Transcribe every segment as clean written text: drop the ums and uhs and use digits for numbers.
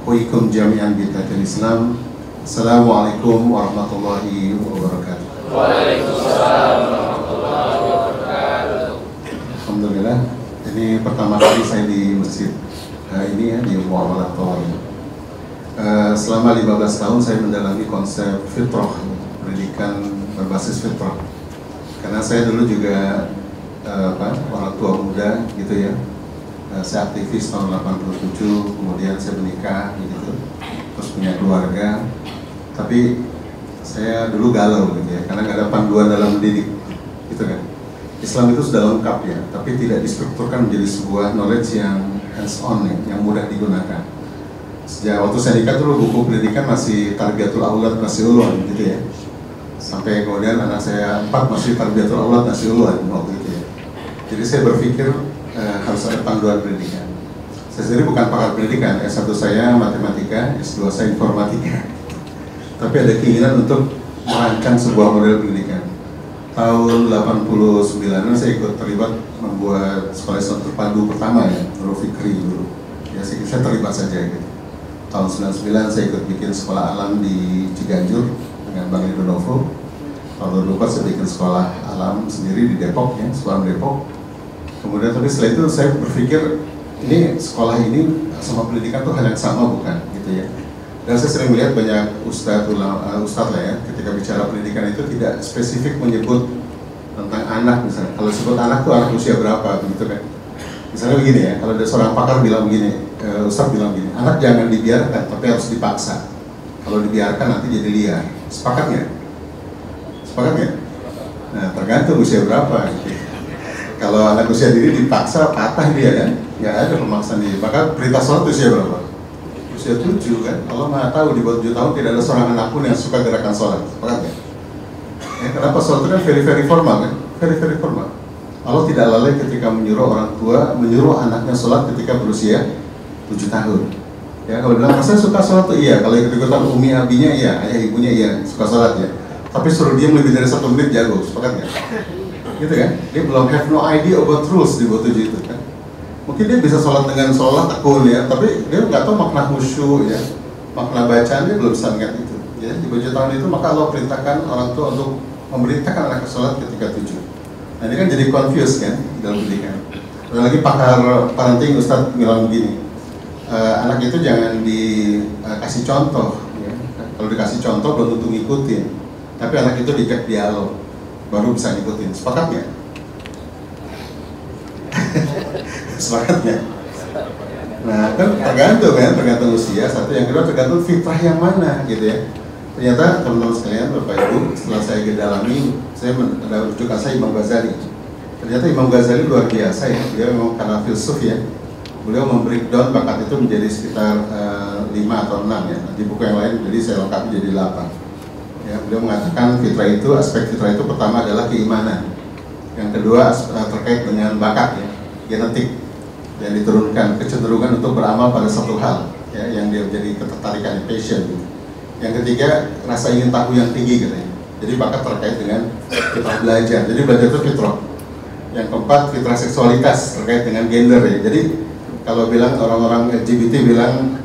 Wikum jami'an bidatil Islam. Assalamualaikum warahmatullahi wabarakatuh. Waalaikumsalam warahmatullahi wabarakatuh. Alhamdulillah, ini pertama kali saya di masjid ini ya, di Muamalah Tawari. Selama 15 tahun saya mendalami konsep fitrah, pendidikan berbasis fitrah. Karena saya dulu juga orang tua muda gitu ya. Saya aktivis tahun 87, kemudian saya menikah gitu, terus punya keluarga. Tapi saya dulu galau gitu ya, karena nggak ada panduan dalam mendidik gitu kan. Islam itu sudah lengkap ya, tapi tidak distrukturkan menjadi sebuah knowledge yang hands-on ya, yang mudah digunakan. Sejak waktu saya nikah dulu buku pendidikan masih Tarbiyatul Aulad masih ulun gitu ya. Sampai kemudian anak saya 4 masih Tarbiyatul Aulad masih ulun waktu itu ya. Jadi saya berpikir harus ada panduan pendidikan. Saya sendiri bukan pakar pendidikan, S1 saya matematika, S2 saya informatika. Tapi ada keinginan untuk merancang sebuah model pendidikan. Tahun 89 saya ikut terlibat membuat sekolah Islam terpadu pertama ya, Nurul Fikri dulu. Ya saya terlibat saja gitu. Tahun 99 saya ikut bikin sekolah alam di Ciganjur dengan Bang Edo Novo. Tahun 2004 saya bikin sekolah alam sendiri di Depok ya, sekolah Depok. Kemudian tapi setelah itu saya berpikir ini sekolah ini sama pendidikan tuh hal yang sama bukan gitu ya. Dan saya sering melihat banyak ustadz lah ya, ketika bicara pendidikan itu tidak spesifik menyebut tentang anak misalnya. Kalau sebut anak tuh anak usia berapa begitu kan. Misalnya begini ya, kalau ada seorang pakar bilang begini, ustadz bilang begini, anak jangan dibiarkan tapi harus dipaksa. Kalau dibiarkan nanti jadi liar. Sepakat nggak? Sepakat nggak? Nah tergantung usia berapa gitu. Kalau anak usia dini dipaksa patah dia kan, nggak ada pemaksaan dia. Maka perintah sholat usia berapa? Usia 7 kan. Allah Maha tahu di bawah 7 tahun tidak ada seorang anak pun yang suka gerakan sholat. Sepakat nggak? Ya, kenapa sholat itu kan very formal kan? Very formal. Allah tidak lalai ketika menyuruh orang tua menyuruh anaknya sholat ketika berusia 7 tahun. Ya kalau bilang saya suka sholat tuh iya. Kalau ikut-ikutan umi abinya iya, ayah ibunya iya suka sholat ya. Tapi suruh dia lebih dari 1 menit jago. Sepakat nggak? Gitu kan, dia belum have no idea about rules di bawah 7 itu kan. Mungkin dia bisa sholat dengan sholat tekun ya, tapi dia nggak tahu makna khusyuk ya, makna bacaan dia belum bisa ingat itu. Ya di bawah 7 tahun itu maka Allah perintahkan orang tua untuk memerintahkan anak sholat ketika 7. Nah ini kan jadi confused kan dalam pendidikan. Ada lagi pakar parenting Ustadz bilang begini, anak itu jangan dikasih contoh. Ya. Kalau dikasih contoh belum tentu ngikutin, tapi anak itu dijak dialog. Baru bisa ngikutin. Sepakat nggak? Sepakat nggak? Nah kan tergantung usia. Satu, yang kedua tergantung fitrah yang mana gitu ya. Ternyata teman-teman sekalian, Bapak Ibu, setelah saya gedalami, saya ada rujukan saya Imam Ghazali. Ternyata Imam Ghazali luar biasa ya. Dia memang karena filsuf ya. Beliau membreakdown bakat itu menjadi sekitar 5 atau 6 ya. Nanti buku yang lain jadi saya lengkapi jadi 8. Ya, beliau mengatakan fitrah itu, aspek fitrah itu pertama adalah keimanan. Yang kedua terkait dengan bakat ya, genetik yang diturunkan, kecenderungan untuk beramal pada satu hal ya, yang dia menjadi ketertarikan, passion gitu. Yang ketiga rasa ingin tahu yang tinggi katanya. Jadi bakat terkait dengan fitrah belajar. Jadi belajar itu fitrah. Yang keempat fitrah seksualitas terkait dengan gender ya. Jadi kalau bilang orang-orang LGBT bilang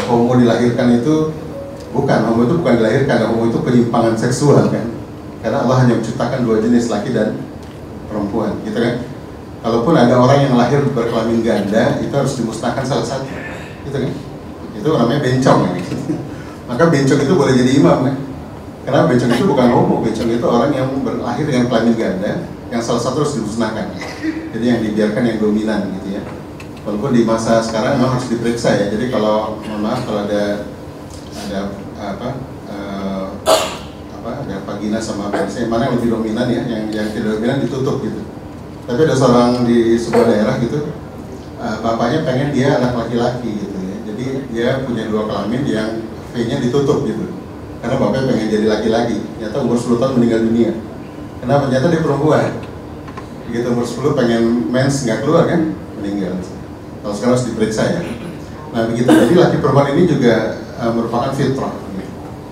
homo dilahirkan itu bukan, homo itu bukan dilahirkan, homo itu penyimpangan seksual kan. Karena Allah hanya menciptakan 2 jenis, laki dan perempuan, gitu kan. Kalaupun ada orang yang lahir berkelamin ganda, itu harus dimusnahkan salah satu, gitu kan. Itu namanya bencong kan. Maka bencong itu boleh jadi imam kan. Karena bencong itu bukan homo, bencong itu orang yang berlahir dengan kelamin ganda, yang salah satu harus dimusnahkan. Jadi yang dibiarkan yang dominan gitu ya. Walaupun di masa sekarang memang harus diperiksa ya. Jadi kalau, mohon maaf kalau ada ada vagina sama penis, mana yang lebih dominan ya, yang tidak dominan ditutup gitu. Tapi ada seorang di sebuah daerah gitu, bapaknya pengen dia anak laki-laki gitu ya, jadi dia punya 2 kelamin yang V-nya ditutup gitu, karena bapaknya pengen jadi laki-laki. Ternyata umur 10 tahun meninggal dunia. Kenapa? Ternyata dia perempuan. Begitu umur 10 pengen mens nggak keluar kan, meninggal. Kalau sekarang harus diperiksa ya. Nah begitu, jadi laki perempuan ini juga merupakan fitrah.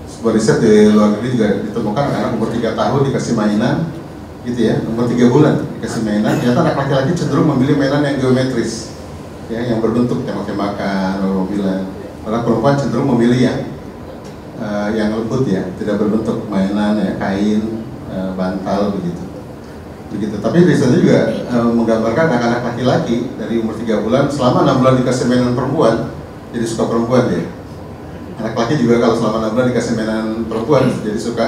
Sebuah riset di luar negeri juga ditemukan anak umur 3 tahun dikasih mainan gitu ya, umur 3 bulan dikasih mainan, ternyata anak laki-laki cenderung memilih mainan yang geometris ya, yang berbentuk tembak-tembakan, mobilan. Karena perempuan cenderung memilih yang lembut ya, tidak berbentuk mainan ya, kain, bantal begitu. Tapi di sana juga menggambarkan anak-anak laki-laki dari umur 3 bulan, selama 6 bulan dikasih mainan perempuan, jadi suka perempuan dia. Anak laki juga kalau selama 6 bulan dikasih mainan perempuan, jadi suka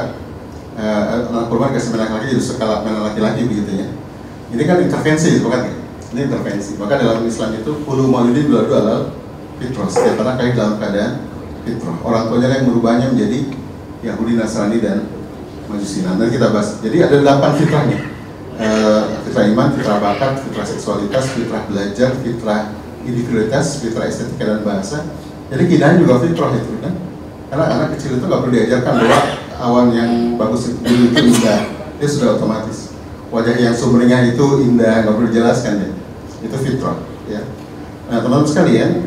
anak perempuan dikasih mainan laki jadi suka mainan laki-laki begitu ya. Ini kan intervensi, bukan ya? Ini intervensi. Maka dalam Islam itu kullu mauludin yuladu alal fitrah. Setiap anak lahir dalam keadaan fitrah. Orang tuanya yang merubahnya menjadi Yahudi, Nasrani dan Majusi. Nanti kita bahas. Jadi ada 8 fitrahnya. Fitrah iman, fitrah bakat, fitrah seksualitas, fitrah belajar, fitrah individualitas, fitrah estetika dan bahasa. Jadi kinain juga fitrah itu kan. Karena anak kecil itu nggak perlu diajarkan bahwa awan yang bagus itu indah, dia sudah otomatis. Wajah yang sumringah itu indah, nggak perlu dijelaskan ya. Itu fitrah ya. Nah teman-teman sekalian,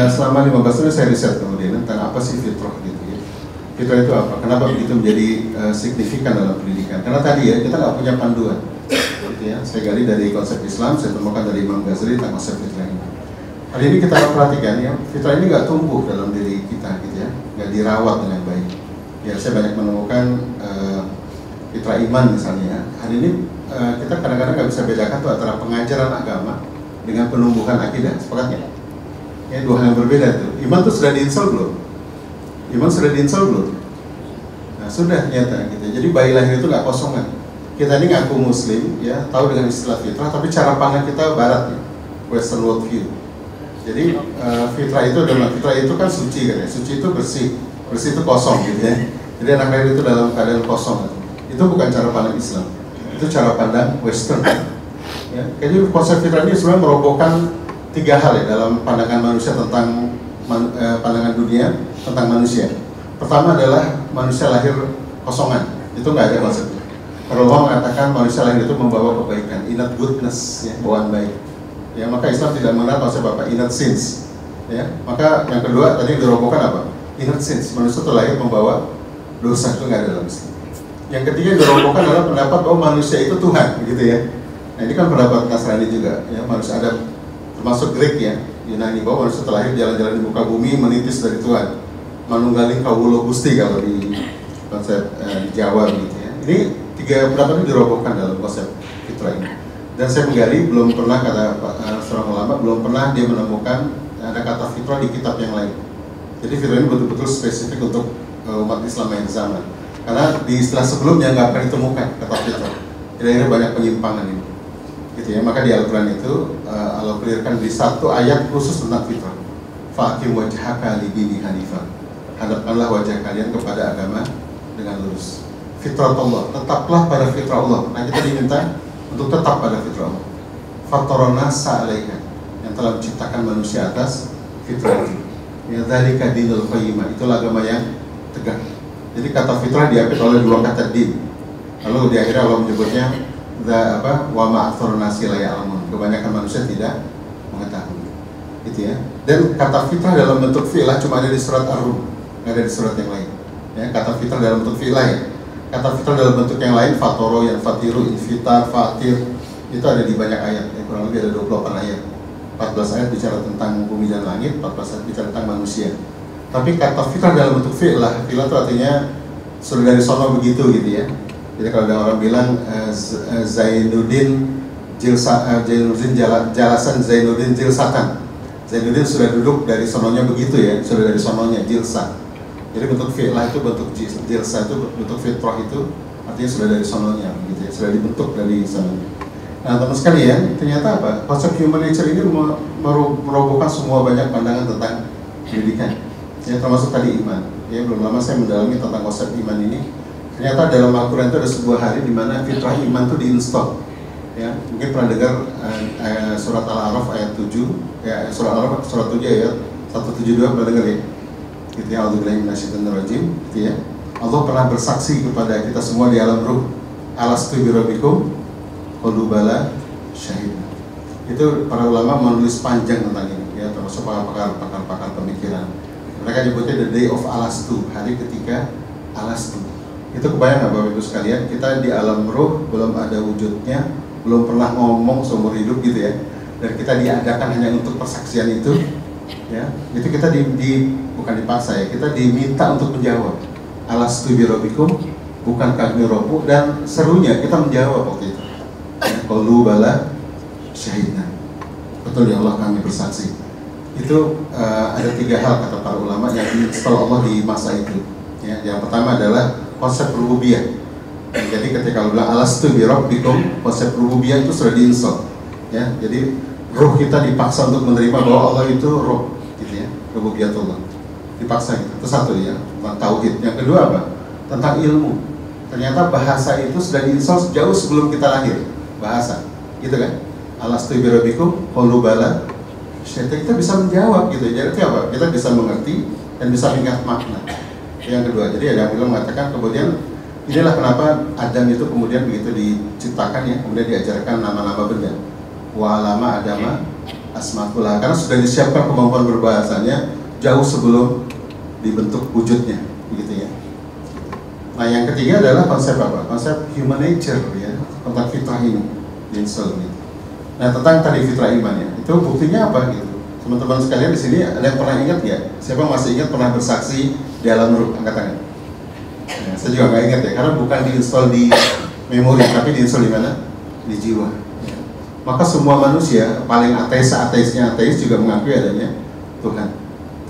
selama 15 tahun saya riset kemudian tentang apa sih fitrah gitu ya. Fitrah itu apa? Kenapa begitu menjadi signifikan dalam pendidikan? Karena tadi ya kita nggak punya panduan gitu ya. Saya gali dari konsep Islam, saya temukan dari Imam Ghazali tentang konsep fitrah ini. Hari ini kita perhatikan ya, fitrah ini nggak tumbuh dalam diri kita gitu ya, nggak dirawat dengan baik. Ya saya banyak menemukan fitrah iman misalnya ya. Hari ini kita kadang-kadang nggak bisa bedakan tuh antara pengajaran agama dengan penumbuhan akidah, sepakatnya? Ya, dua hal yang berbeda tuh. Iman tuh sudah diinstal belum? Iman sudah diinstal belum? Nah sudah nyata gitu. Jadi bayi lahir itu nggak kosongan. Kita ini ngaku Muslim, ya tahu dengan istilah fitrah, tapi cara pandang kita Barat ya, Western world view. Jadi fitrah itu adalah fitrah itu kan suci kan ya, suci itu bersih, bersih itu kosong gitu ya. Jadi anak lahir itu dalam keadaan kosong. Itu bukan cara pandang Islam, itu cara pandang Western. Ya, jadi konsep fitrah ini sebenarnya merobohkan 3 hal ya dalam pandangan manusia tentang pandangan dunia tentang manusia. Pertama adalah manusia lahir kosongan, itu nggak ada konsepnya. Kalau Allah mengatakan manusia lahir itu membawa kebaikan, innate goodness, ya, bawaan baik. Ya, maka Islam tidak mengenal konsep apa, innate sins. Ya, maka yang kedua tadi yang dirobohkan apa? Innate sins, manusia itu lahir membawa dosa, itu nggak ada dalam Islam. Yang ketiga yang dirobohkan adalah pendapat bahwa manusia itu Tuhan, gitu ya. Nah ini kan pendapat Nasrani juga, ya manusia ada termasuk Greek ya, Yunani bahwa manusia terlahir jalan-jalan di muka bumi menitis dari Tuhan, manunggaling kawulo gusti kalau di konsep di Jawa gitu ya. Ini 3 pendapat itu dirobohkan dalam konsep fitrah ini. Dan saya menggali belum pernah kata seorang ulama belum pernah dia menemukan ada kata fitrah di kitab yang lain. Jadi fitrah ini betul-betul spesifik untuk umat Islam yang zaman. Karena di istilah sebelumnya nggak pernah ditemukan kata fitrah. Jadi akhirnya banyak penyimpangan ini. Gitu ya, maka di Al-Quran itu Allah clearkan di 1 ayat khusus tentang fitrah. Fa'akim wajhaka lidini hanifah. Hadapkanlah wajah kalian kepada agama dengan lurus. Fitrah Allah, tetaplah pada fitrah Allah. Nah kita diminta untuk tetap pada fitrah Allah. Fatorona sa'alaiha, yang telah menciptakan manusia atas fitrah itu. Ya dzalika dinul qayyimah, itulah agama yang tegak. Jadi kata fitrah diambil oleh 2 kata din. Lalu di akhirnya Allah menyebutnya wa ma'athor nasi la ya'lamun. Kebanyakan manusia tidak mengetahui. Gitu ya. Dan kata fitrah dalam bentuk fi'lah cuma ada di surat Ar-Rum, nggak ada di surat yang lain. Ya, kata fitrah dalam bentuk fi'lah ya. Kata fitrah dalam bentuk yang lain, fatoro, yang fatiru, infitar, fatir, itu ada di banyak ayat. Ya, kurang lebih ada 28 ayat. 14 ayat bicara tentang bumi dan langit, 14 ayat bicara tentang manusia. Tapi kata fitrah dalam bentuk fi'lah, fi'lah itu artinya sudah dari sono begitu gitu ya. Jadi kalau ada orang bilang Zainuddin jalasan Zainuddin jilsatan. Zainuddin sudah duduk dari sononya begitu ya, sudah dari sononya jilsa. Jadi bentuk fi'lah itu bentuk jilsa itu bentuk fitrah itu artinya sudah dari sononya gitu ya, sudah dibentuk dari sononya. Nah teman sekalian, ternyata apa? Konsep human nature ini merobohkan semua banyak pandangan tentang pendidikan. Ya termasuk tadi iman. Ya belum lama saya mendalami tentang konsep iman ini. Ternyata dalam Al-Quran itu ada sebuah hari di mana fitrah iman itu diinstal. Ya, mungkin pernah dengar surat Al-A'raf ayat 7, ya surat Al-A'raf surat 7 ayat 172 pernah dengar ya? Gitu ya, A'udzubillahi minasyaitonirrajim, gitu ya. Allah pernah bersaksi kepada kita semua di alam ruh. Alastu birabbikum? Qalu bala syahidna. Itu para ulama menulis panjang tentang ini, ya termasuk pakar pemikiran. Mereka nyebutnya the day of Alastu, hari ketika Alastu. Itu kebayang nggak Bapak Ibu sekalian, kita di alam ruh belum ada wujudnya, belum pernah ngomong seumur hidup gitu ya, dan kita diadakan hanya untuk persaksian itu, ya, itu kita bukan dipaksa ya, kita diminta untuk menjawab. Alastu bi rabbikum, bukankah kami Robbu, dan serunya kita menjawab waktu itu. Qalu bala syahidna. Betul ya Allah, kami bersaksi. Itu ada 3 hal kata para ulama yang diinstal Allah di masa itu. Ya, yang pertama adalah konsep rububiyah. Jadi ketika Allah bilang alastu bi rabbikum, konsep rububiyah itu sudah diinstal. Ya, jadi ruh kita dipaksa untuk menerima bahwa Allah itu roh, gitu ya, rububiyatullah. Dipaksa gitu. Itu satu ya, tentang tauhid. Yang kedua apa? Tentang ilmu. Ternyata bahasa itu sudah diinstal jauh sebelum kita lahir. Bahasa, gitu kan? Alastu bi rabbikum, qalu bala. Kita bisa menjawab gitu. Jadi apa? Kita bisa mengerti dan bisa mengingat makna. Yang kedua, jadi ada yang bilang mengatakan kemudian inilah kenapa Adam itu kemudian begitu diciptakan ya, kemudian diajarkan nama-nama benda. Wa alama adama asmatullah, karena sudah disiapkan kemampuan berbahasanya jauh sebelum dibentuk wujudnya, begitu ya. Nah, yang ketiga adalah konsep apa? Konsep human nature ya, tentang fitrah ini, insel gitu. Nah, tentang tadi fitrah iman ya, itu buktinya apa gitu? Teman-teman sekalian di sini ada yang pernah ingat ya? Siapa masih ingat pernah bersaksi di alam ruh? Angkat tangan. Nah, saya juga nggak ingat ya, karena bukan diinstal di memori, tapi diinstal di mana? Di jiwa. Ya. Maka semua manusia, paling ateisnya ateis juga mengakui adanya Tuhan.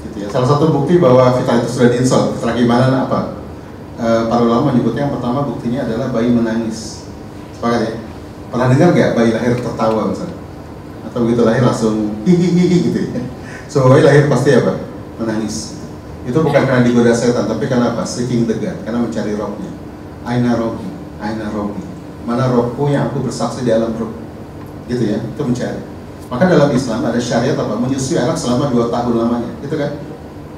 Gitu ya. Salah satu bukti bahwa fitrah itu sudah diinstal. Fitrah gimana? Apa? Para ulama menyebutnya yang pertama buktinya adalah bayi menangis. Sepakat ya? Pernah dengar nggak bayi lahir tertawa misalnya? Atau begitu lahir langsung hihihi gitu ya? So bayi lahir pasti apa? Menangis. Itu bukan karena digoda setan, tapi karena apa? Seeking the God, karena mencari rohnya. Aina rohbi, aina rohbi. Mana rohku yang aku bersaksi di alam roh? Gitu ya, itu mencari. Maka dalam Islam ada syariat apa? Menyusui anak selama 2 tahun lamanya, gitu kan?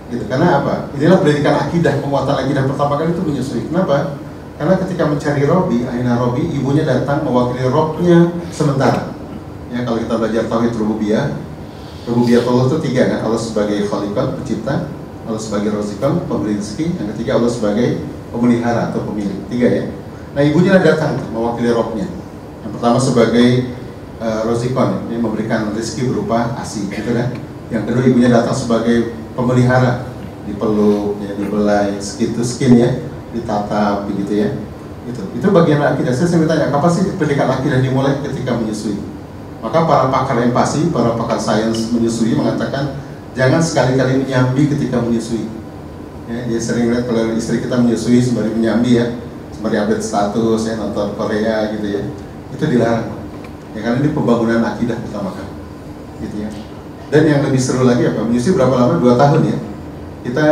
Gitu. Karena apa? Inilah pendidikan akidah, penguatan akidah pertama kali itu menyusui. Kenapa? Karena ketika mencari Robi, Aina Robi, ibunya datang mewakili rohnya sementara. Ya, kalau kita belajar tauhid rububiyah, rububiyatullah itu 3 kan? Allah sebagai khaliqah, pencipta, Allah sebagai razikal, pemberi rezeki, yang ketiga Allah sebagai pemelihara atau pemilik. 3 ya. Nah, ibunya datang mewakili rohnya. Yang pertama sebagai razikal, ini memberikan rezeki berupa ASI, gitu kan? Yang kedua ibunya datang sebagai pemelihara, dipeluk, ya, dibelai, skin to skin ya, ditatap begitu ya. Itu bagian akidah. Saya sering tanya, kapan sih pendidikan akidah dimulai? Ketika menyusui. Maka para pakar empati, para pakar sains menyusui mengatakan jangan sekali-kali menyambi ketika menyusui. Ya, dia sering lihat kalau istri kita menyusui sembari menyambi ya, sembari update status ya, nonton Korea gitu ya. Itu dilarang. Ya, karena ini pembangunan akidah pertama kali. Gitu ya. Dan yang lebih seru lagi apa? Menyusui berapa lama? 2 tahun ya. Kita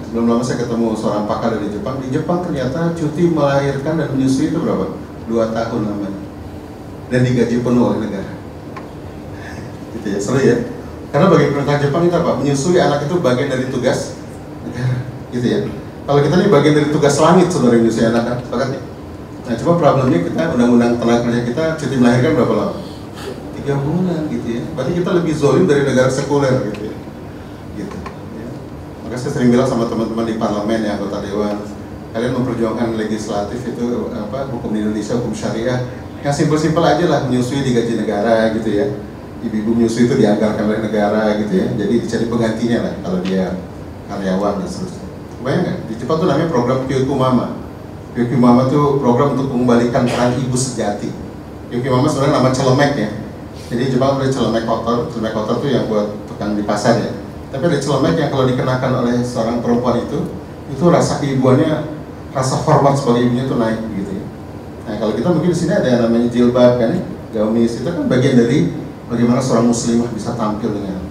belum lama saya ketemu seorang pakar dari Jepang. Di Jepang ternyata cuti melahirkan dan menyusui itu berapa? 2 tahun lamanya. Dan digaji penuh oleh negara. Gitu ya, seru ya. Karena bagi pemerintah Jepang itu apa? Menyusui anak itu bagian dari tugas negara. Gitu ya. Kalau kita ini bagian dari tugas langit sebenarnya menyusui anak kan? Sepakat ya? Nah, cuma problemnya kita undang-undang tenaga kerja kita cuti melahirkan berapa lama? 3 bulan gitu ya. Berarti kita lebih zolim dari negara sekuler gitu ya. Gitu. Maka saya sering bilang sama teman-teman di parlemen ya, anggota dewan, kalian memperjuangkan legislatif itu apa, hukum di Indonesia, hukum syariah yang simpel-simpel aja lah, menyusui digaji negara gitu ya. Ibu-ibu menyusui itu dianggarkan oleh negara gitu ya. Jadi dicari penggantinya lah kalau dia karyawan dan seterusnya. Bayangkan, di Jepang tuh namanya program Kyoku Mama. Kyoku Mama itu program untuk mengembalikan peran ibu sejati. Kyoku Mama sebenarnya nama celemek ya. Jadi di Jepang ada celemek kotor tuh yang buat tukang di pasar ya. Tapi ada celemek yang kalau dikenakan oleh seorang perempuan itu rasa keibuannya, rasa hormat sebagai ibunya itu naik gitu ya. Nah, kalau kita mungkin di sini ada yang namanya jilbab kan ya, gamis itu kan bagian dari bagaimana seorang muslimah bisa tampil dengan.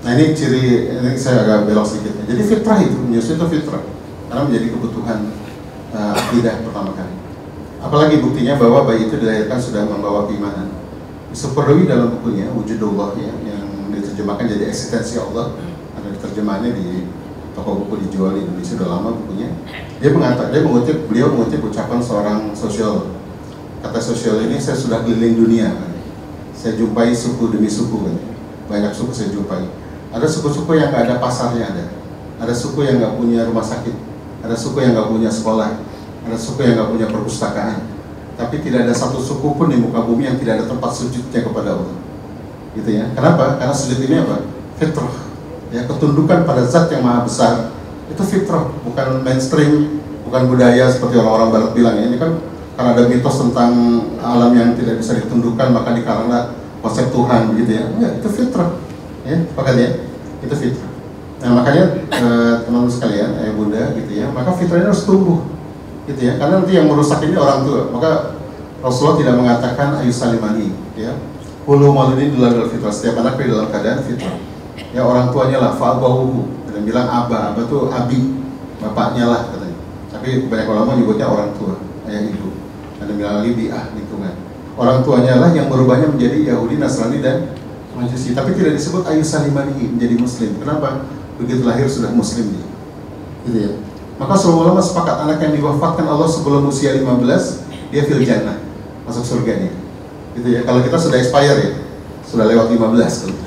Nah, ini ciri, ini saya agak belok sedikit. Jadi fitrah itu, menyusui itu fitrah, karena menjadi kebutuhan akidah pertama kali. Apalagi buktinya bahwa bayi itu dilahirkan sudah membawa keimanan. Superdawi dalam bukunya Wujudullah ya, yang diterjemahkan jadi eksistensi Allah, ada terjemahannya di toko buku dijual di Indonesia udah lama bukunya. Beliau mengutip ucapan seorang sosiolog. Kata sosiolog ini, saya sudah keliling dunia kan. Saya jumpai suku demi suku kan. Banyak suku saya jumpai. Ada suku-suku yang nggak ada pasarnya ada suku yang nggak punya rumah sakit, ada suku yang nggak punya sekolah, ada suku yang nggak punya perpustakaan. Tapi tidak ada satu suku pun di muka bumi yang tidak ada tempat sujudnya kepada Allah. Gitu ya. Kenapa? Karena sujud ini apa? Fitrah. ya, ketundukan pada zat yang maha besar, itu fitrah, bukan mainstream, bukan budaya seperti orang-orang barat bilang ya. Ini kan karena ada mitos tentang alam yang tidak bisa ditundukkan maka dikarena konsep Tuhan begitu ya. Enggak, itu fitrah ya, sepakat ya, itu fitrah. Nah makanya teman-teman sekalian, ayah bunda gitu ya, maka fitrahnya harus tumbuh gitu ya, karena nanti yang merusak ini orang tua. Maka Rasulullah tidak mengatakan ayu salimani ya, hulu mauludin dalam fitrah, setiap anak dalam keadaan fitrah ya, orang tuanya lah fa'abahuhu, dan bilang abah tuh abi, bapaknya lah katanya. Tapi banyak ulama nyebutnya orang tua, ayah ibu. Ada bilang lagi bi'ah, lingkungan. Orang tuanya lah yang berubahnya menjadi Yahudi, Nasrani, dan Majusi. Tapi tidak disebut ayu salimani menjadi muslim. Kenapa? Begitu lahir sudah muslim dia. Gitu ya. Maka semua ulama sepakat anak yang diwafatkan Allah sebelum usia 15, dia fil jannah, masuk surga dia. Gitu ya. Kalau kita sudah expire ya, sudah lewat 15 gitu.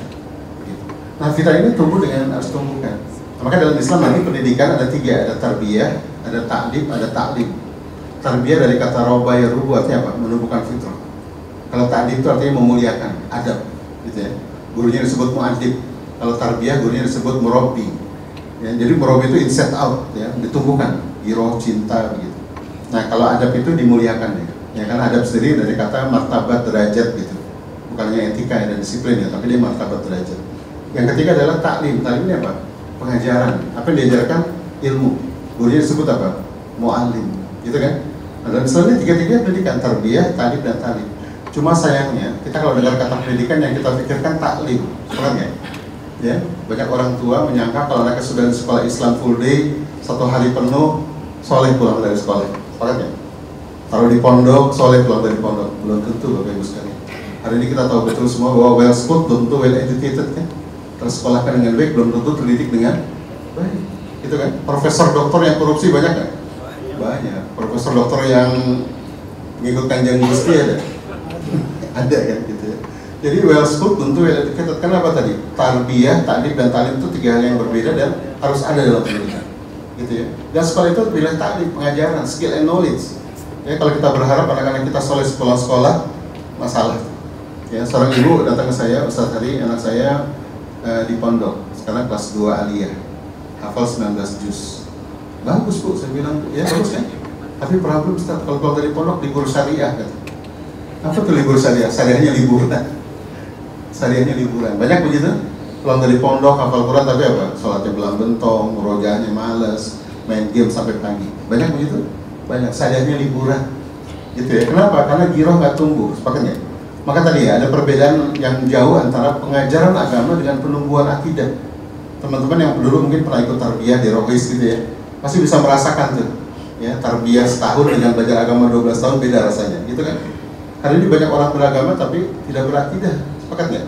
Nah fitrah ini tumbuh dengan harus tumbuhkan. Maka dalam Islam nanti pendidikan ada 3, ada tarbiyah, ada ta'dib, ada ta'lim. Tarbiyah dari kata roba ya rubu, artinya apa? Menumbuhkan fitrah. Kalau ta'dib itu artinya memuliakan, adab, gitu ya. Gurunya disebut mu'adib. Kalau tarbiyah gurunya disebut murabbi. Ya, jadi murabbi itu insert out, ya, ditumbuhkan, giroh, cinta, begitu. Nah kalau adab itu dimuliakan ya. Ya kan adab sendiri dari kata martabat derajat gitu. Bukannya etika dan disiplin ya, tapi dia martabat derajat. Yang ketiga adalah taklim. Taklim ini apa? Pengajaran. Apa yang diajarkan? Ilmu. Gurunya disebut apa? Mu'allim. Gitu kan? Nah, dan misalnya tiga-tiga pendidikan, tarbiyah, ta'dib, dan ta'lim. Cuma sayangnya, kita kalau dengar kata pendidikan yang kita pikirkan taklim. Sebenarnya ya, banyak orang tua menyangka kalau anaknya sudah di sekolah Islam full day, 1 hari penuh, soleh pulang dari sekolah. Sebenarnya taruh di pondok, soleh pulang dari pondok. Belum tentu Bapak Ibu sekalian. Hari ini kita tahu betul semua bahwa well schooled belum tentu well educated kan. Tersekolahkan dengan baik belum tentu terdidik dengan baik. Gitu kan? Profesor doktor yang korupsi banyak kan? Banyak. Profesor doktor yang mengikut Kanjeng Gusti ada. Ada kan gitu ya. Jadi well schooled tentu well educated. Kenapa tadi? Tarbiyah, ta'dib, dan ta'lim itu 3 hal yang berbeda dan harus ada dalam pendidikan. Gitu ya. Dan sekolah itu pilih ta'dib, pengajaran, skill and knowledge. Ya, kalau kita berharap anak-anak kita soleh sekolah-sekolah, masalah. Ya, seorang ibu datang ke saya, Ustaz, tadi anak saya di pondok, sekarang kelas 2 aliyah, hafal 19 juz. Bagus Bu, saya bilang, ya bagus kan? Tapi problem Ustaz, kalau keluar dari pondok libur syariah kan? Apa tuh libur syariah? Syariahnya liburan. Syariahnya liburan. Banyak begitu? Pulang dari pondok, hafal Quran, tapi apa? Sholatnya belang bentong, murojaahnya males, main game sampai pagi. Banyak begitu? Banyak. Syariahnya liburan. Gitu ya. Kenapa? Karena giroh nggak tumbuh. Sepakatnya. Maka tadi ya, ada perbedaan yang jauh antara pengajaran agama dengan penumbuhan akidah. Teman-teman yang dulu mungkin pernah ikut tarbiyah di Rohis gitu ya, pasti bisa merasakan tuh. Ya, tarbiyah setahun dengan belajar agama 12 tahun beda rasanya, gitu kan? Karena ini banyak orang beragama tapi tidak berakidah, sepakat nggak?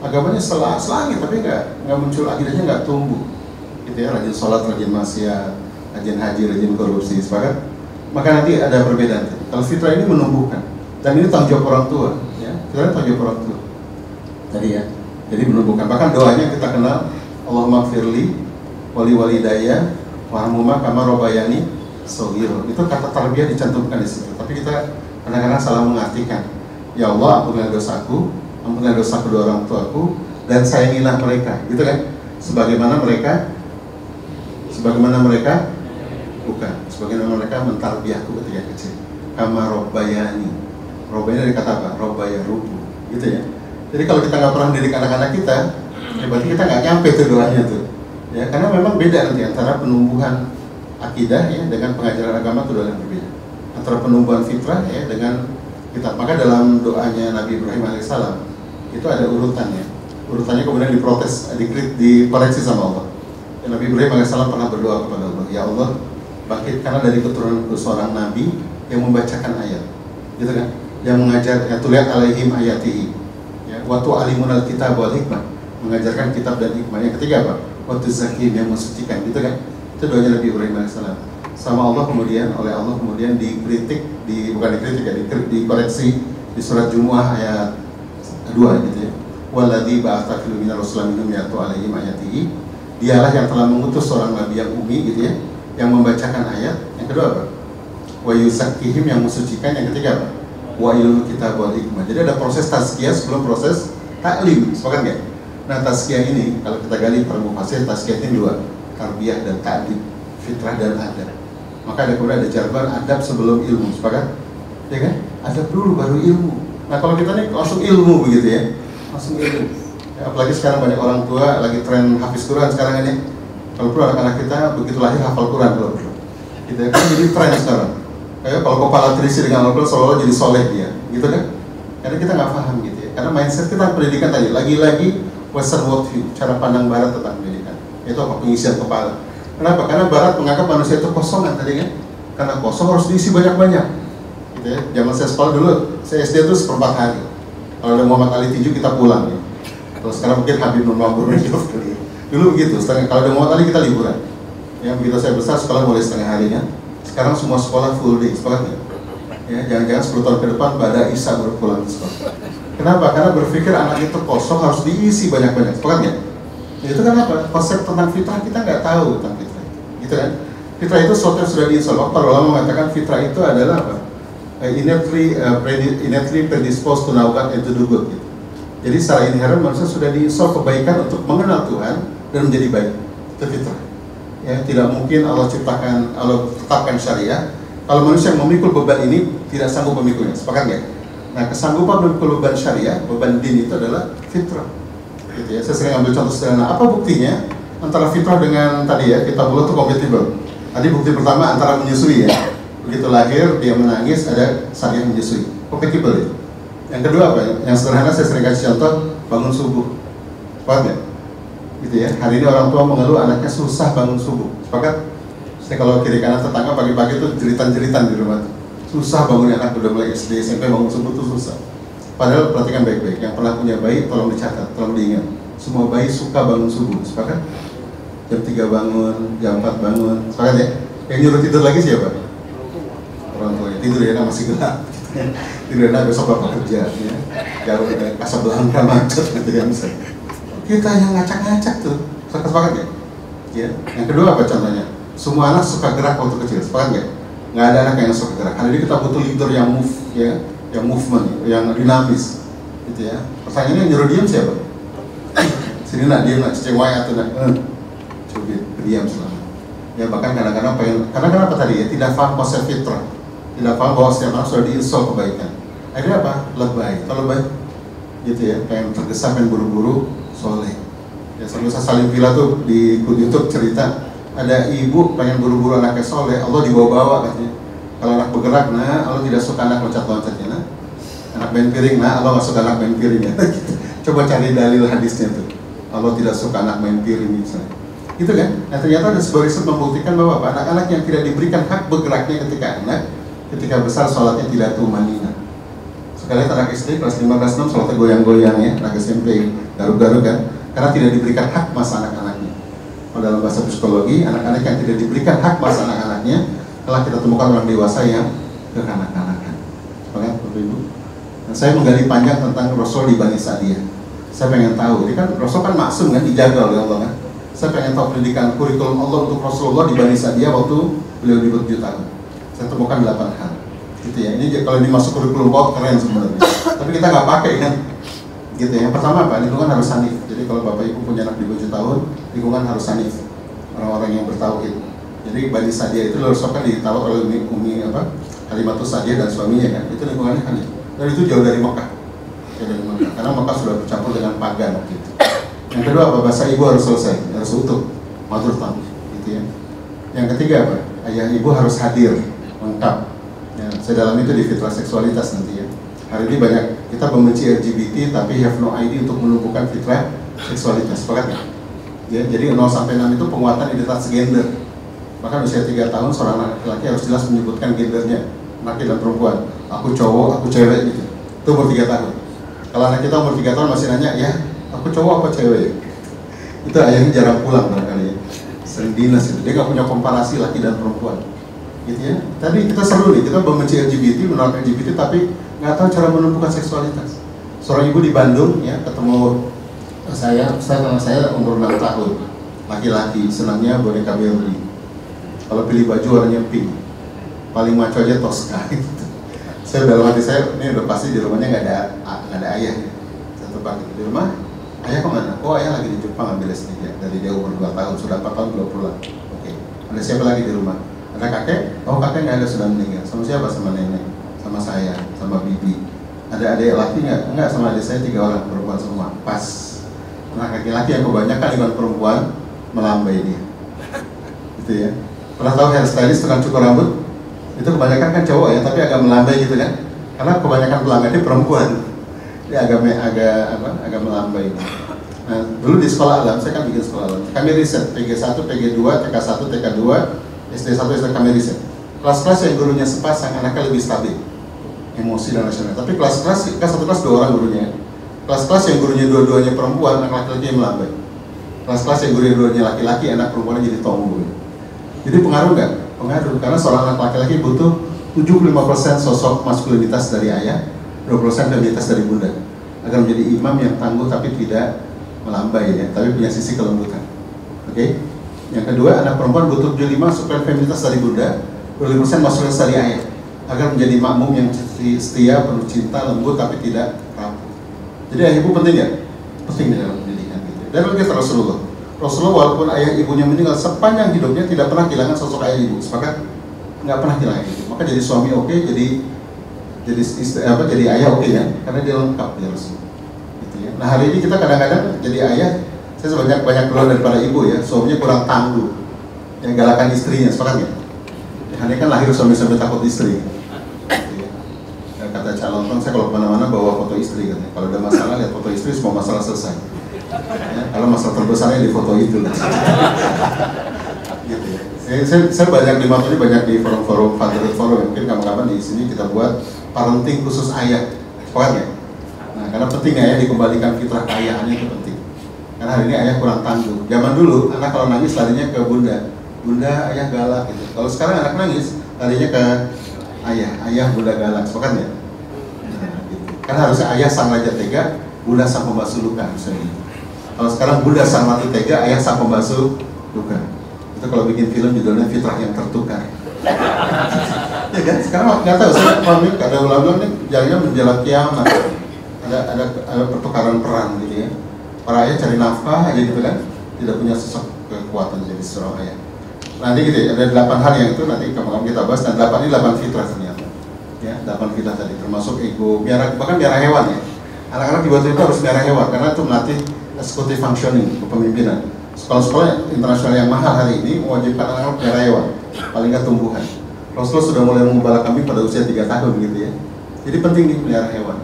Agamanya selangit tapi nggak muncul, akidahnya nggak tumbuh, gitu ya. Rajin sholat, rajin maksiat, rajin haji, rajin korupsi, sepakat? Maka nanti ada perbedaan. Kalau fitrah ini menumbuhkan, dan ini tanggung jawab orang tua, ya. Fitrah tanggung jawab orang tua. Tadi ya, jadi menumbuhkan. Bahkan doanya kita kenal, Allahumma firli, wali walidayya, warhamhuma kama robayani shaghira. Itu kata tarbiyah dicantumkan di situ. Tapi kita kadang-kadang salah mengartikan. Ya Allah, ampunilah dosaku, ampunilah dosa kedua orang tuaku, dan sayangilah mereka, gitu kan? Sebagaimana mereka bukan, sebagaimana mereka mentarbiyahku ketika kecil. Kama robbayani. Robbayani dari kata apa? Robbaya rubu, gitu ya. Jadi kalau kita nggak pernah mendidik anak-anak kita, ya berarti kita nggak nyampe tuh doanya tuh. Ya, karena memang beda nanti antara penumbuhan akidah ya dengan pengajaran agama itu adalah yang berbeda. Antara penumbuhan fitrah ya dengan kita. Maka dalam doanya Nabi Ibrahim alaihissalam itu ada urutannya. Urutannya kemudian diprotes, dikoreksi sama Allah. Ya, Nabi Ibrahim alaihissalam pernah berdoa kepada Allah, ya Allah, bangkitkanlah dari keturunan seorang nabi yang membacakan ayat, gitu kan? Yang mengajar, ya tuliat alaihim ayatihi, ya, wa tu'alimun al-kitab wal hikmah, mengajarkan kitab dan hikmah. Yang ketiga apa? Wa tuzakim, yang mensucikan, gitu kan? Itu doanya Nabi Ibrahim alaihissalam. Sama Allah kemudian, oleh Allah kemudian dikoreksi di surat Jumu'ah ayat 2 gitu ya. Walladzi ba'atsa fil minar rasulan minhum yatlu alaihim ayatihi. Dialah yang telah mengutus seorang nabi yang ummi gitu ya, yang membacakan ayat. Yang kedua apa? Wa yuzakkihim, yang mensucikan. Yang ketiga apa? Wa ilul kitab wal hikmah. Jadi ada proses tazkiyah sebelum proses taklim, sepakat nggak? Nah, tazkiyah ini kalau kita gali para mufassir, tazkiyah ini dua, tarbiyah dan ta'dib, fitrah dan adab. Maka ada kemudian ada jargon adab sebelum ilmu, sepakat? Ya kan? Adab dulu baru ilmu. Nah, kalau kita nih langsung ilmu begitu ya, langsung ilmu. Ya, apalagi sekarang banyak orang tua lagi tren hafiz Quran sekarang ini. Kalau perlu anak-anak kita begitu lahir hafal Quran kalau perlu. Gitu kan jadi tren sekarang. Kayak kalau kepala terisi dengan Al-Quran seolah-olah jadi soleh dia, gitu kan? Karena kita nggak paham gitu ya. Karena mindset kita pendidikan tadi lagi-lagi Western worldview, cara pandang Barat tentang pendidikan. Itu apa pengisian kepala. Kenapa? Karena Barat menganggap manusia itu kosongan tadi kan. Karena kosong harus diisi banyak-banyak. Gitu ya. Zaman saya sekolah dulu, saya SD itu 1/4 hari. Kalau ada Muhammad Ali tinju kita pulang ya. Kalau sekarang mungkin Habib Nurmagomedov kali. Dulu begitu, kalau ada Muhammad Ali kita liburan. Ya, begitu saya besar sekolah mulai setengah harinya. Sekarang semua sekolah full day, sepakat nggak? Ya, jangan-jangan 10 tahun ke depan Bada Isa baru pulang ke sekolah. Kenapa? Karena berpikir anak itu kosong harus diisi banyak-banyak, sepakat nggak? Ya, itu kan apa? Konsep tentang fitrah kita nggak tahu tentang fitrah itu, gitu kan? Fitrah itu sesuatu yang sudah diinstal. Para ulama mengatakan fitrah itu adalah apa? Innately predisposed to know God and to do good. Gitu. Jadi secara inherent manusia sudah diinstal kebaikan untuk mengenal Tuhan dan menjadi baik. Itu fitrah. Ya, tidak mungkin Allah tetapkan syariah kalau manusia yang memikul beban ini tidak sanggup memikulnya, sepakat nggak? Nah, kesanggupan memikul beban syariah, beban din itu adalah fitrah. Gitu ya. Saya sering ambil contoh sederhana. Apa buktinya antara fitrah dengan tadi ya kita itu kompatibel? Tadi bukti pertama antara menyusui ya. Begitu lahir dia menangis, ada syariah menyusui, kompatibel ya. Yang kedua apa? Yang sederhana saya sering kasih contoh bangun subuh, sepakat nggak? Gitu ya. Hari ini orang tua mengeluh anaknya susah bangun subuh. Sepakat? Saya kalau kiri kanan tetangga pagi-pagi itu jeritan-jeritan di rumah. Susah bangun anak udah mulai SD, SMP bangun subuh itu susah. Padahal perhatikan baik-baik. Yang pernah punya bayi tolong dicatat, tolong diingat. Semua bayi suka bangun subuh. Sepakat? Jam 3 bangun, jam 4 bangun. Sepakat ya? Yang nyuruh tidur lagi siapa? Orang tua. Tidur ya, masih gelap. Tidur ya, besok bapak kerja. Ya. Jauh dari Casablanca macet gitu ya misalnya. Kita yang ngacak-ngacak tuh, sepakat ya? Ya. Yang kedua apa contohnya? Semua anak suka gerak waktu kecil, sepakat nggak? Nggak ada anak yang suka gerak. Hari ini kita butuh leader yang move, ya, yang movement, yang dinamis, gitu ya. Pertanyaannya nyuruh diam siapa? Sini nak diam nak, cewek atau nak? Coba diam selama. Ya bahkan kadang-kadang karena kenapa tadi ya? Tidak paham konsep fitrah, tidak paham bahwa setiap anak sudah diinstal kebaikan. Akhirnya apa? Lebay. Kalau lebay, gitu ya, pengen tergesa, pengen buru-buru. Soleh. Ya, saya Salim Villa tuh di YouTube cerita ada ibu pengen buru-buru anaknya soleh, Allah dibawa-bawa katanya. Kalau anak bergerak, nah Allah tidak suka anak loncat-loncatnya, nah anak main piring, nah Allah nggak suka anak main piringnya. Coba cari dalil hadisnya tuh. Allah tidak suka anak main piring misalnya. Gitu kan? Nah ternyata ada sebuah riset membuktikan bahwa anak-anak yang tidak diberikan hak bergeraknya ketika besar sholatnya tidak tumanina. Sekali anak SD kelas 5 kelas 6 sholatnya goyang-goyang ya, anak SMP garuk-garuk kan, karena tidak diberikan hak masa anak-anaknya. Kalau dalam bahasa psikologi, anak-anak yang tidak diberikan hak masa anak-anaknya telah kita temukan orang dewasa yang kekanak-kanakan. Oke, Bapak Ibu. Nah, saya menggali panjang tentang Rasul di Bani Sa'diyah. Saya pengen tahu, ini kan Rasul kan maksum kan, dijaga oleh Allah kan. Saya pengen tahu pendidikan kurikulum Allah untuk Rasulullah di Bani Sa'diyah waktu beliau di 7 tahun. Saya temukan 8 hal. Gitu ya, ini kalau dimasuk kurikulum baut keren sebenarnya, tapi kita nggak pakai kan, gitu ya. Yang pertama apa? Lingkungan harus hanif. Jadi kalau bapak ibu punya anak di 7 tahun, lingkungan harus hanif, orang-orang yang bertauhid. Jadi Bani Sa'diyah itu Rasul kan ditawar oleh Umi Halimatus Sa'diyah dan suaminya kan, itu lingkungannya hanif. Dan itu jauh dari Mekah, karena Mekah sudah bercampur dengan pagan gitu. Yang kedua apa? Bahasa ibu harus selesai, harus utuh, mother tongue, gitu ya. Yang ketiga apa? Ayah ibu harus hadir, lengkap. Ya, saya dalam itu di fitrah seksualitas nanti ya. Hari ini banyak kita membenci LGBT tapi have no ID untuk menumbuhkan fitrah seksualitas, sepakat ya? Ya, jadi 0 sampai 6 itu penguatan identitas gender. Bahkan usia 3 tahun seorang laki-laki harus jelas menyebutkan gendernya, laki dan perempuan. Aku cowok, aku cewek gitu. Itu umur 3 tahun. Kalau anak kita umur 3 tahun masih nanya, ya aku cowok apa cewek? Itu ayahnya jarang pulang barangkali ya. Sering dinas itu. Dia nggak punya komparasi laki dan perempuan. Gitu ya. Tadi kita seru nih, kita membenci LGBT, menolak LGBT, tapi nggak tahu cara menumbuhkan seksualitas. Seorang ibu di Bandung ya ketemu saya sama saya umur 6 tahun, laki-laki, senangnya boneka Barbie. Kalau pilih baju warnanya pink, paling maco aja Tosca. Gitu. Saya dalam hati saya, ini udah pasti di rumahnya nggak ada ayah. Saya tebak gitu. Di rumah ayah kemana? Oh ayah lagi di Jepang ambil S3, dari dia umur 2 tahun, sudah 4 tahun belum pulang. Oke, ada siapa lagi di rumah? Ada kakek? Oh kakek nggak ada, sudah meninggal. Sama siapa? Sama nenek, sama saya, sama bibi. Ada adik laki nggak? Enggak, sama adik saya 3 orang, perempuan semua. Pas. Nah laki-laki yang kebanyakan dengan perempuan melambai dia. Gitu ya. Pernah tahu hairstylist tukang cukur rambut? Itu kebanyakan kan cowok ya, tapi agak melambai gitu kan? Karena kebanyakan pelanggan ini perempuan. Dia agak melambai. Nah, dulu di sekolah alam, saya kan bikin sekolah alam. Kami riset PG1, PG2, TK1, TK2, SD1, SD kami riset. Kelas-kelas yang gurunya sepasang, anaknya lebih stabil, emosi dan rasional. Tapi kelas-kelas, satu kelas 2 orang gurunya. Kelas-kelas yang gurunya dua-duanya perempuan, anak laki-laki yang melambai. Kelas-kelas yang gurunya dua-duanya laki-laki, anak perempuannya jadi tomboy. Jadi pengaruh nggak? Pengaruh, karena seorang anak laki-laki butuh 75% sosok maskulinitas dari ayah, 20% feminitas dari bunda, agar menjadi imam yang tangguh tapi tidak melambai ya, tapi punya sisi kelembutan. Oke? Yang kedua, anak perempuan butuh 75 supaya feminitas dari bunda, 25% maskulinitas dari ayah, agar menjadi makmum yang setia, penuh cinta, lembut tapi tidak rapuh. Jadi ayah ibu penting ya? Penting di dalam pendidikan gitu. Dan lagi Rasulullah walaupun ayah ibunya meninggal sepanjang hidupnya tidak pernah kehilangan sosok ayah ibu. Sepakat? Nggak pernah kehilangan itu. Maka jadi suami oke, jadi ayah oke ya, karena dia lengkap ya Rasul. Gitu ya. Nah hari ini kita kadang-kadang jadi ayah, saya banyak keluar daripada ibu ya, suaminya kurang tangguh, yang galakan istrinya, sepakat ya? Ini kan lahir suami-suami takut istri. Gitu ya. Kata Cak Lontong, saya kalau kemana-mana bawa foto istri katanya. Kalau ada masalah lihat foto istri, semua masalah selesai. Ya, kalau masalah terbesarnya di foto itu. Gitu ya. Saya banyak di materi, banyak di forum-forum fatherhood forum. Mungkin kapan-kapan di sini kita buat parenting khusus ayah, sepakat ya? Nah, karena penting ya dikembalikan fitrah keayahannya itu penting. Karena hari ini ayah kurang tangguh. Zaman dulu anak kalau nangis larinya ke bunda, ayah galak gitu. Kalau sekarang anak nangis larinya ke ayah bunda galak, sepakat ya? Nah, gitu. Karena harusnya ayah sang raja tega, bunda sang pembasuh luka misalnya. Kalau sekarang bunda sang ratu tega, ayah sang pembasuh luka. Itu kalau bikin film judulnya Fitrah yang Tertukar. Ya kan? Sekarang nggak tahu, saya komik ada ulama nih jalannya menjelang kiamat. Ada pertukaran peran gitu ya. Para ayah cari nafkah aja gitu kan, tidak punya sosok kekuatan jadi seorang ayah. Nanti gitu ya, ada 8 hal yang itu nanti kapan kita bahas, dan 8 ini 8 fitrah ternyata. Ya, 8 fitrah tadi termasuk ego, bahkan miara hewan ya. Anak-anak di bawah itu harus miara hewan karena itu melatih executive functioning, kepemimpinan. Sekolah-sekolah internasional yang mahal hari ini mewajibkan anak-anak miara hewan, paling nggak tumbuhan. Rasulullah sudah mulai mengembala kambing pada usia 3 tahun gitu ya. Jadi penting nih melihara hewan.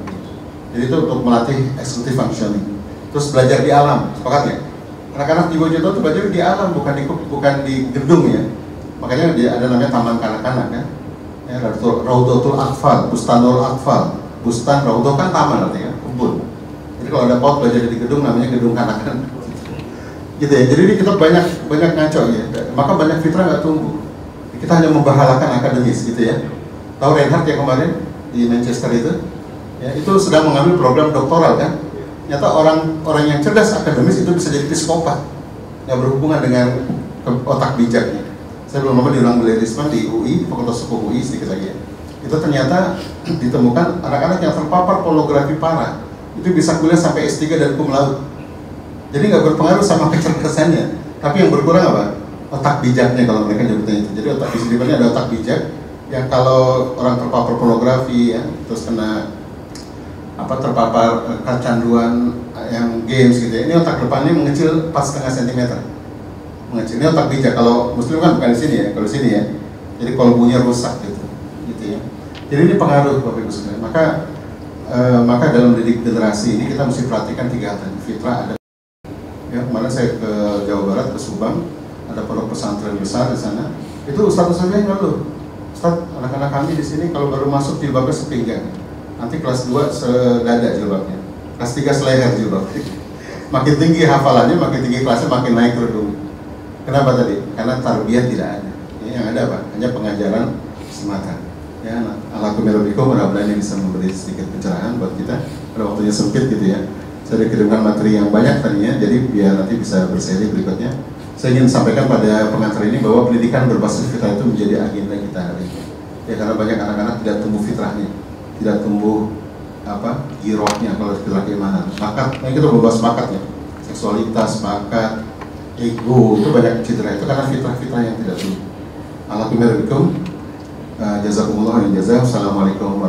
Jadi itu untuk melatih executive functioning. Terus belajar di alam, sepakat ya? Anak-anak di Bojoto itu belajar di alam, bukan di gedung ya. Makanya dia ada namanya taman kanak-kanak kan. Ya, Raudatul Atfal, Bustanul Atfal. Bustan, Raudah kan taman artinya, kebun. Jadi kalau ada pot belajar di gedung namanya gedung kanak-kanak. Gitu ya. Jadi kita banyak ngaco ya. Maka banyak fitrah nggak tumbuh. Kita hanya memberhalakan akademis gitu ya. Tahu Reinhardt yang kemarin di Manchester itu? Ya, itu sedang mengambil program doktoral kan. Ternyata orang yang cerdas akademis itu bisa jadi psikopat yang berhubungan dengan otak bijaknya. Saya belum lama diundang oleh Risman di UI, Fakultas Hukum UI sedikit lagi ya. Itu ternyata ditemukan anak-anak yang terpapar pornografi parah itu bisa kuliah sampai S3 dan cum laude. Jadi nggak berpengaruh sama kecerdasannya, tapi yang berkurang apa? Otak bijaknya kalau mereka nyebutnya itu. Jadi otak bijaknya ada otak bijak yang kalau orang terpapar pornografi ya, terus kena terpapar kecanduan yang games gitu ya. Ini otak depannya mengecil 4,5 cm. Mengecil. Ini otak bijak. Kalau muslim kan bukan di sini ya, kalau di sini ya. Jadi kolbunya rusak gitu ya. Jadi ini pengaruh Bapak Ibu sekalian. Maka dalam didik generasi ini kita mesti perhatikan 3 hal tadi. Fitrah ada. Ya, kemarin saya ke Jawa Barat, ke Subang, ada pondok pesantren besar di sana. Itu ustadz saja yang ngeluh. Ustadz, anak-anak kami di sini kalau baru masuk jilbabnya sepinggang. Nanti kelas 2 sedada jilbabnya. Kelas 3 seleher jilbabnya. Makin tinggi hafalannya, makin tinggi kelasnya, makin naik kerudung. Kenapa tadi? Karena tarbiyah tidak ada. Yang ada apa? Hanya pengajaran semata. Ya, Alhamdulillah mudah-mudahan ini bisa memberi sedikit pencerahan buat kita. Pada waktunya sempit gitu ya. Saya dikirimkan materi yang banyak tadinya, jadi biar nanti bisa berseri berikutnya. Saya ingin sampaikan pada pengantar ini bahwa pendidikan berbasis fitrah itu menjadi agenda kita hari ini. Ya, karena banyak anak-anak tidak tumbuh fitrahnya, tidak tumbuh girohnya kalau istilah keimanan, bakat. Nah kita bahas bakat ya, seksualitas, bakat, ego, itu banyak cedera itu karena fitrah-fitrah yang tidak baik. Alhamdulillah, jazakumullah khairan jazaa. Assalamualaikum